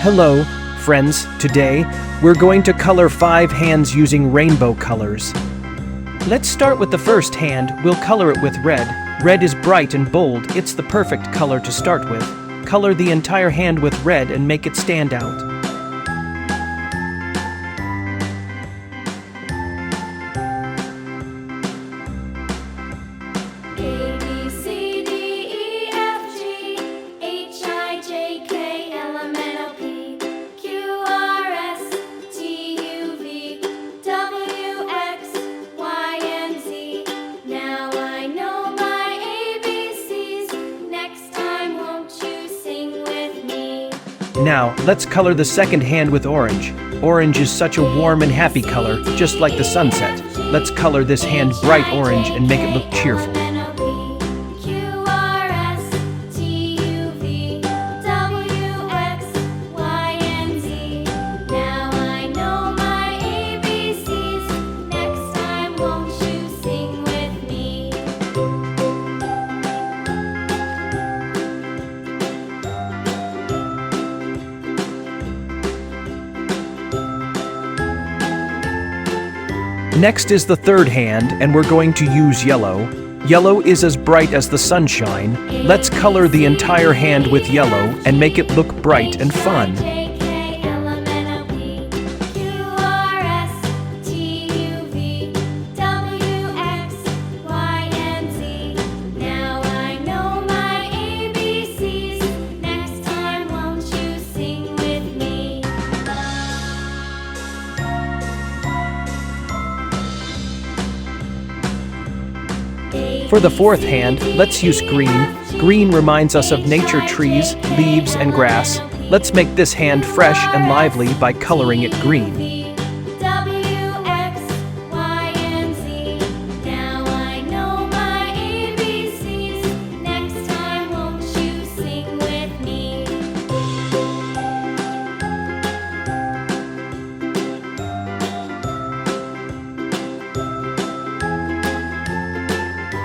Hello, friends. Today, we're going to color 5 hands using rainbow colors. Let's start with the first hand. We'll color it with red. Red is bright and bold. It's the perfect color to start with. Color the entire hand with red and make it stand out. Now, let's color the second hand with orange. Orange is such a warm and happy color, just like the sunset. Let's color this hand bright orange and make it look cheerful. Next is the third hand, and we're going to use yellow. Yellow is as bright as the sunshine. Let's color the entire hand with yellow and make it look bright and fun. For the fourth hand, let's use green. Green reminds us of nature, trees, leaves, and grass. Let's make this hand fresh and lively by coloring it green.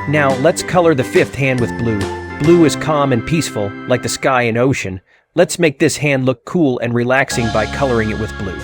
Now, let's color the fifth hand with blue. Blue is calm and peaceful, like the sky and ocean. Let's make this hand look cool and relaxing by coloring it with blue.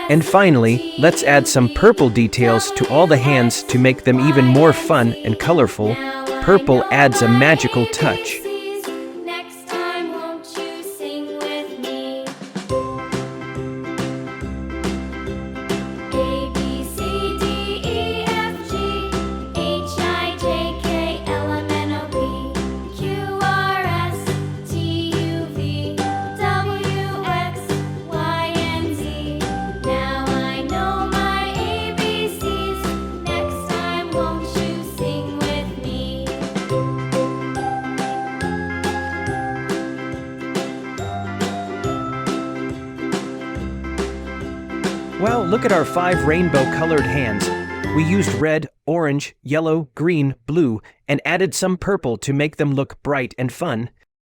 And finally, let's add some purple details to all the hands to make them even more fun and colorful. Purple adds a magical touch. Wow, look at our 5 rainbow-colored hands. We used red, orange, yellow, green, blue, and added some purple to make them look bright and fun.